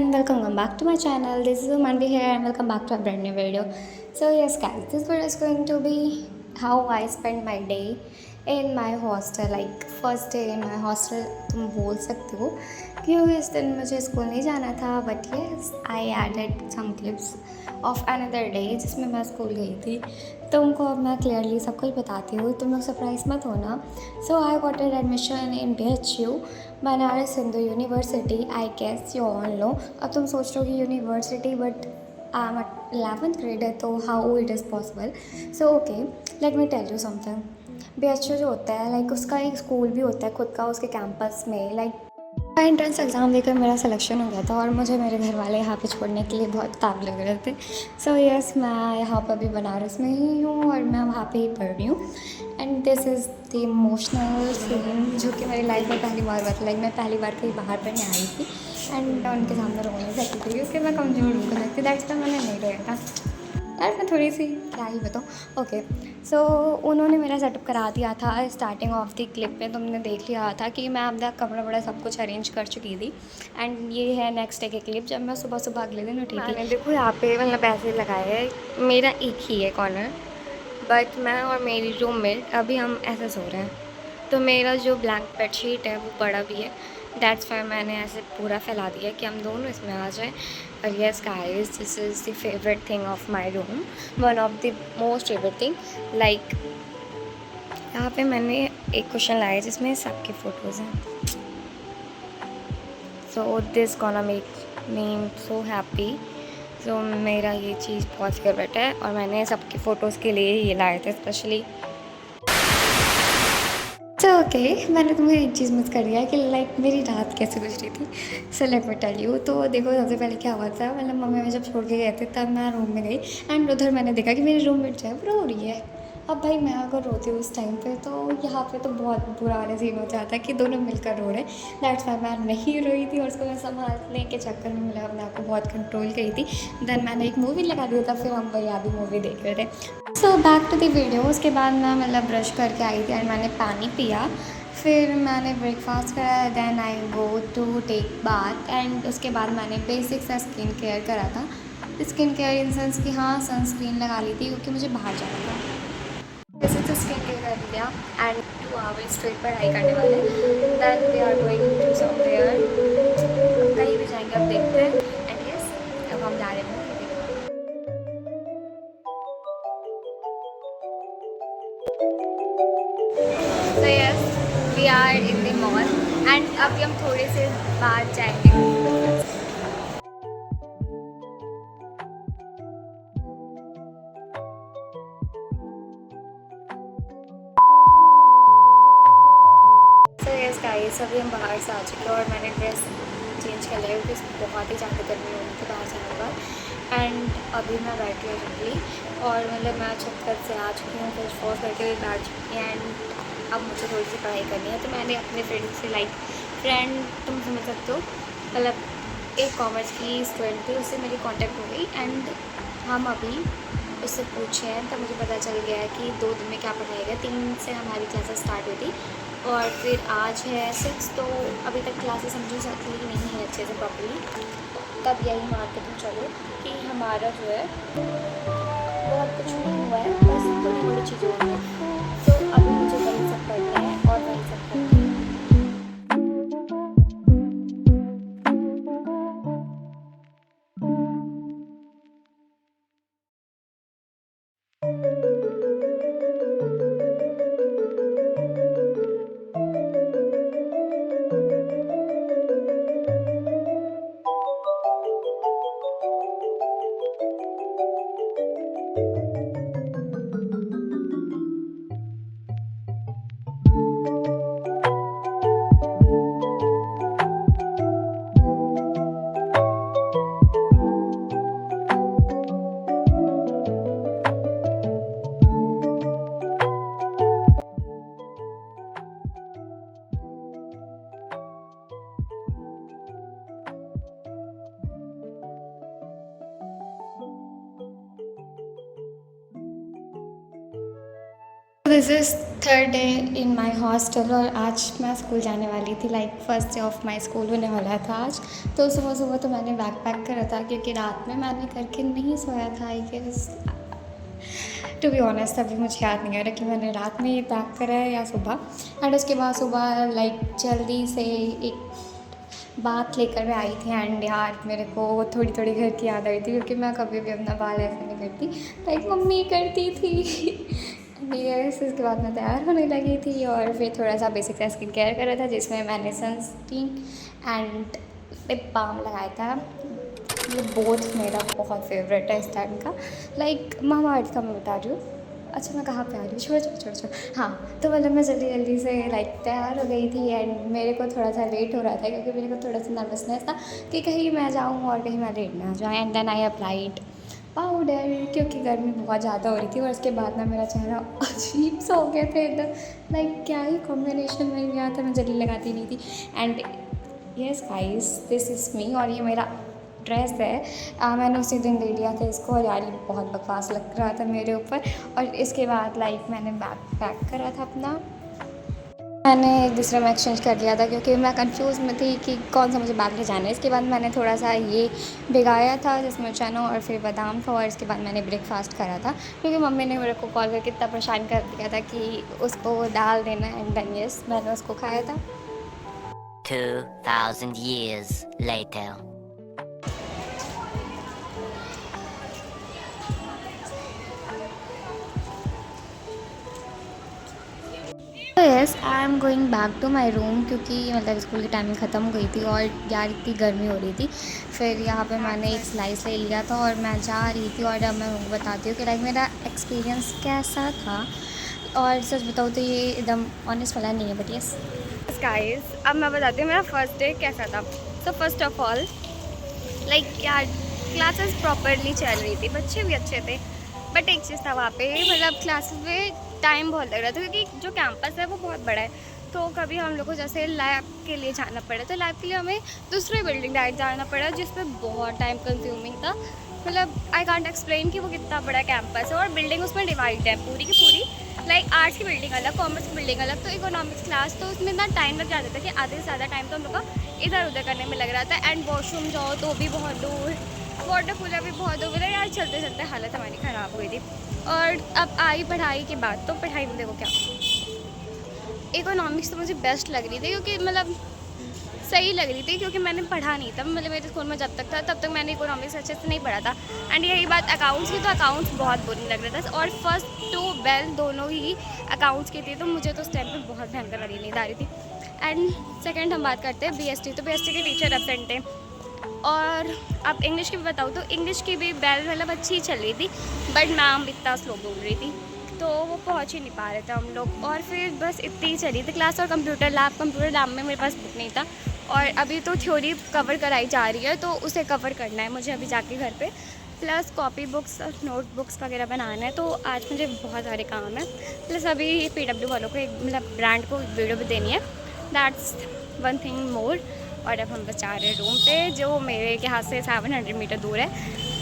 and welcome back to my channel. This is Manvi here and welcome back to a brand new video. So yes guys, this video is going to be how I spend my day in my hostel. Like first day in my hostel तुम बोल सकते हो क्योंकि इस दिन मुझे school नहीं जाना था, but yes I added some clips of another day जिसमें मैं स्कूल गई थी। तुमको अब मैं क्लियरली सब कुछ बताती हूँ, तुम लोग सरप्राइज मत होना। So I gotted admission in BHU Banaras Hindu university. I guess you all know. अब तुम सोच रहे हो कि university, but I am 11th grade है, तो how it is possible. So okay, let me tell you something. BHU जो होता है, लाइक उसका एक स्कूल भी होता है खुद का उसके कैंपस में। लाइक एंट्रेंस एग्ज़ाम देकर मेरा सिलेक्शन हो गया था और मुझे मेरे घर वाले यहाँ पे छोड़ने के लिए बहुत ताब लग रहे थे। सो यस, मैं यहाँ पर भी बनारस में ही हूँ और मैं वहाँ पे ही पढ़ रही हूँ। And this is the emotional scene जो कि मेरी लाइफ में पहली बार हुआ था। लाइक मैं पहली बार कहीं बाहर पढ़ने आई थी एंड उनके सामने रोने लगती थी क्योंकि मैं कमज़ोर हूँ लगती। दैट्स वाई मैंने नहीं रोया था यार, मैं थोड़ी सी क्या ही बताऊँ। ओके, सो उन्होंने मेरा सेटअप करा दिया था। स्टार्टिंग ऑफ द क्लिप में तुमने देख लिया था कि मैं अपना कमरा बड़ा सब कुछ अरेंज कर चुकी थी। एंड ये है नेक्स्ट डे की क्लिप जब मैं सुबह सुबह अगले दिन उठी थी। देखो यहाँ पे मतलब ऐसे लगाए है, मेरा एक ही है कॉर्नर, बट मैं और मेरी रूममेट अभी हम ऐसे सो रहे हैं। तो मेरा जो ब्लैंक बेडशीट है वो बड़ा भी है। दैट्स वाई मैंने ऐसे पूरा फैला दिया कि हम दोनों इसमें आ जाएं। और yes guys, this is the favourite thing of my room, one of the most favourite thing. Like यहाँ पे मैंने एक क्वेश्चन लाया जिसमें सबके फ़ोटोज़ हैं। So this gonna make me so happy. So मेरा ये चीज़ बहुत फेवरेट है और मैंने सबके फ़ोटोज़ के लिए ये लाए थे स्पेशली। तो ओके, मैंने तुम्हें एक चीज़ मिस कर दिया है कि लाइक मेरी रात कैसे गुजरी थी। So let me tell you. तो देखो सबसे पहले क्या हुआ था, मतलब मम्मी में जब छोड़ के गए थे तब मैं रूम में गई एंड उधर मैंने देखा कि मेरी रूममेट जो है वो रो रही है। अब भाई मैं अगर रोती हूँ उस टाइम पे तो यहाँ पे तो बहुत बुरा वाला सीन हो जाता है कि दोनों मिलकर रो रहे हैं। दैट्स वाई मैं नहीं रोई थी और उसको मैं संभालने के चक्कर में मिला अपने आप को बहुत कंट्रोल करी थी। देन मैंने एक मूवी लगा दिया था, फिर हम वही आधी मूवी देख रहे थे। So back to the video. उसके बाद मैं मतलब ब्रश करके आई थी एंड मैंने पानी पिया, फिर मैंने ब्रेकफास्ट करा, then I go to take bath and उसके बाद मैंने बेसिक सा स्किन केयर करा था। स्किन केयर इन सेंस कि हाँ, सनस्क्रीन लगा ली थी क्योंकि मुझे बाहर जाना था। वैसे तो स्किन केयर कर लिया एंड 2 आवर्स स्ट्रेट पढ़ाई करने वाले। Then we are going to somewhere, कहीं भी जाएंगे अब देखते हैं। एंड यस, अब हम जा रहे हैं। So yes, we are in the mall and अभी हम थोड़े से बाहर जाएंगे। So yes guys, अभी हम बाहर से आ चुके हैं और मैंने ड्रेस चेंज कर लिया क्योंकि बहुत ही ज़्यादा गर्मी हो रही थी बाहर जाने के बाद। एंड अभी मैं बैठ गई जल्दी और मतलब मैं छत पर से आ चुकी हूँ, फेस वॉश करके भी बैठ चुकी हैं एंड अब मुझे थोड़ी सी पढ़ाई करनी है। तो मैंने अपने फ्रेंड से, लाइक फ्रेंड तुम समझ सकते हो, मतलब एक कॉमर्स की स्टूडेंट थी, उससे मेरी कांटेक्ट हो गई एंड हम अभी उससे पूछे हैं तब मुझे पता चल गया है कि 2 दिन में क्या पढ़ाई गया। 3 से हमारी क्लासेस स्टार्ट हुई थी और फिर आज है 6, तो अभी तक क्लासेस समझो सकती नहीं है अच्छे से प्रॉपर्ली। तब यही मान के तुम चलो कि हमारा जो है बहुत कुछ नहीं हुआ है, बस थोड़ी बड़ी चीज़ें हुई हैं। तो अभी मुझे वही सब पढ़ना है और वही सब करना है। This is third day in my hostel और आज मैं स्कूल जाने वाली थी, like first day of my school होने वाला था आज। तो सुबह सुबह तो मैंने बैग पैक करा था क्योंकि रात में मैंने करके नहीं सोया था। I guess to be honest अभी मुझे याद नहीं आ रहा कि मैंने रात में ये पैक करा है या सुबह। एंड उसके बाद सुबह लाइक जल्दी से एक बात लेकर मैं आई थी एंड यार मेरे को थोड़ी थोड़ी घर की याद आई थी क्योंकि मैं कभी भी अपना बाल ऐसे नहीं करती, लाइक मम्मी करती थी। यस, इसके बाद मैं तैयार होने लगी थी और फिर थोड़ा सा बेसिक सा स्किन केयर करा था जिसमें मैंने सनस्क्रीन एंड लिप बाम लगाया था। ये बोथ मेरा बहुत फेवरेट है इस टाइम का, लाइक मामाअर्थ का मैं बता रही हूँ। अच्छा मैं कहाँ पे आ रही हूँ, छोड़ो। हाँ, तो मतलब मैं जल्दी जल्दी से लाइक तैयार हो गई थी एंड मेरे को थोड़ा सा लेट हो रहा था क्योंकि मेरे को थोड़ा सा नर्वसनेस था कि कहीं मैं जाऊँ और कहीं मैं लेट ना आ जाऊँ। And then I applied powder क्योंकि गर्मी बहुत ज़्यादा हो रही थी और उसके बाद ना मेरा चेहरा अजीब सा हो गया था एकदम, लाइक क्या ही कॉम्बिनेशन में गया था, मैं जल्दी लगाती नहीं थी। And yes guys, this is me और ये मेरा ड्रेस है। मैंने उसी दिन ले लिया था इसको और यार ये बहुत बकवास लग रहा था मेरे ऊपर। और इसके बाद लाइक मैंने बैग पैक करा था अपना, मैंने एक दूसरे में एक्सचेंज कर लिया था क्योंकि मैं कंफ्यूज में थी कि कौन सा मुझे बैग ले जाना है। इसके बाद मैंने थोड़ा सा ये भिगाया था जिसमें चना और फिर बादाम था और इसके बाद मैंने ब्रेकफास्ट करा था क्योंकि मम्मी ने मेरे को कॉल करके इतना परेशान कर दिया था कि उसको डाल देना। एंड देन यस, मैंने उसको खाया था। 2000 years later. Yes, I am going back to my room क्योंकि मतलब स्कूल की टाइमिंग ख़त्म हो गई थी और यार इतनी गर्मी हो रही थी। फिर यहाँ पे मैंने एक स्लाइस ले लिया था और मैं जा रही थी और अब मैं उनको बताती हूँ कि लाइक मेरा एक्सपीरियंस कैसा था। और सच बताऊँ तो ये एकदम ऑनेस्ट वाला नहीं है, बट यस गाइस, अब मैं बताती हूँ मेरा फर्स्ट डे कैसा था। So first of all like यार क्लासेस प्रॉपरली चल रही थी, बच्चे भी अच्छे थे, बट एक चीज़ था वहाँ पे, मतलब क्लासेस में टाइम बहुत लग रहा था क्योंकि जो कैंपस है वो बहुत बड़ा है। तो कभी हम लोग को जैसे लैब के लिए जाना पड़ा तो लैब के लिए हमें दूसरे बिल्डिंग डायरेक्ट जाना पड़ा जिसमें बहुत टाइम कंज्यूमिंग था। मतलब आई कांट एक्सप्लेन कि वो कितना बड़ा कैंपस है और बिल्डिंग उसमें डिवाइड है पूरी की पूरी, लाइक आर्ट्स की बिल्डिंग अलग, कॉमर्स की बिल्डिंग अलग, तो इकोनॉमिक्स क्लास, तो उसमें इतना टाइम लग जाता था कि आधे से ज़्यादा टाइम तो हम लोग का इधर उधर करने में लग रहा था। एंड वॉशरूम जाओ तो भी बहुत दूर, वाटर कूलर भी बहुत दूर, मतलब यार चलते चलते हालत हमारी ख़राब हो गई थी। और अब आई पढ़ाई की बात, तो पढ़ाई में देखो क्या, इकोनॉमिक्स तो मुझे बेस्ट लग रही थी क्योंकि मतलब सही लग रही थी क्योंकि मैंने पढ़ा नहीं था, मतलब मेरे स्कूल में जब तक था तब तक मैंने इकोनॉमिक्स अच्छे से नहीं पढ़ा था। एंड यही बात अकाउंट्स की, तो अकाउंट्स बहुत बोरिंग लग रहा था और फर्स्ट टू बेल दोनों ही अकाउंट्स की थी, तो मुझे तो उस टाइम पर बहुत भयंकर लगी नींद आ रही थी। एंड सेकेंड हम बात करते हैं BST, तो BST के टीचर एब्सेंट थे। और अब इंग्लिश की भी बताऊँ तो इंग्लिश की भी बेल मतलब अच्छी ही चल रही थी, बट मैम इतना स्लो बोल रही थी तो वो पहुंच ही नहीं पा रहे थे हम लोग। और फिर बस इतनी ही चली थी क्लास। और कंप्यूटर लैब में मेरे पास बुक नहीं था और अभी तो थ्योरी कवर कराई जा रही है तो उसे कवर करना है मुझे अभी जाके घर पे, प्लस कॉपी बुक्स और नोट बुक्स वगैरह बनाना है। तो आज मुझे बहुत सारे काम है, प्लस अभी PW वालों को एक मतलब ब्रांड को वीडियो भी देनी है, दैट्स वन थिंग मोर। और अब हम बस जा रहे हैं रूम पे जो मेरे यहाँ से 700 मीटर दूर है,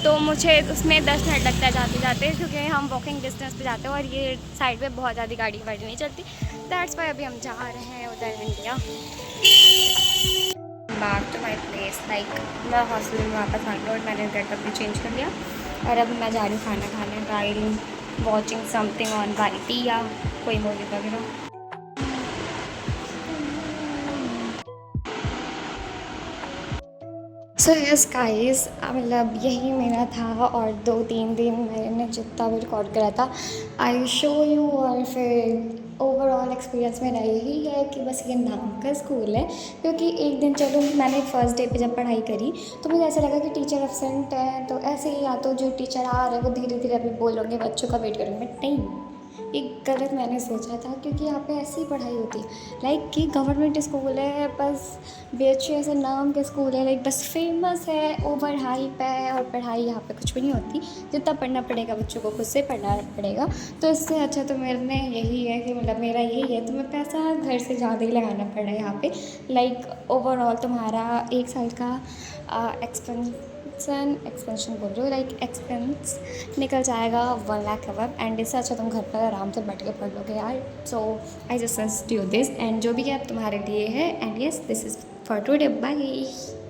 तो मुझे उसमें 10 मिनट लगता है जाते जाते क्योंकि हम वॉकिंग डिस्टेंस पे जाते हैं और ये साइड पे बहुत ज़्यादा गाड़ी वाड़ी नहीं चलती, दैट्स वाई अभी हम जा रहे हैं उधर India. Back to my place, like मैं हॉस्टल में वापस आ गई और मैंने गेटअप भी चेंज कर लिया और अब मैं जा रही हूँ खाना खाने, आई वॉचिंग समथिंग ऑन YT या कोई मूवी वगैरह। सो यस गाइस, मतलब यही मेरा था और 2-3 दिन मैंने जितना भी रिकॉर्ड करा था आई शो यू। और फिर ओवरऑल एक्सपीरियंस मेरा यही है कि बस ये नाम का स्कूल है क्योंकि एक दिन चलो मैंने फर्स्ट डे पे जब पढ़ाई करी तो मुझे ऐसा लगा कि टीचर एब्सेंट है तो ऐसे ही या तो जो टीचर आ रहे हैं वो धीरे धीरे अभी बोलोगे बच्चों का वेट करेंगे, बट नहीं, एक गलत मैंने सोचा था क्योंकि यहाँ पे ऐसी पढ़ाई होती है, लाइक कि गवर्नमेंट स्कूल है, बस BHU ऐसे नाम के स्कूल है, लाइक बस फेमस है, ओवर हाइप है और पढ़ाई यहाँ पे कुछ भी नहीं होती, जितना पढ़ना पड़ेगा बच्चों को खुद से पढ़ना पड़ेगा। तो इससे अच्छा तो मेरे यही है कि मतलब मेरा यही है, तुम्हें पैसा घर से ज़्यादा ही लगाना पड़ रहा है यहाँ पे, लाइक ओवरऑल तुम्हारा एक साल का इट्स एन एक्सपेंशन बोल रही हूँ, लाइक एक्सपेंस निकल जाएगा 1 लाख अबव, एंड इससे अच्छा तुम घर पर आराम से बैठ के पढ़ लोगे यार. So I just suggest you this, and जो भी है तुम्हारे लिए है. And yes, this is for today. Bye.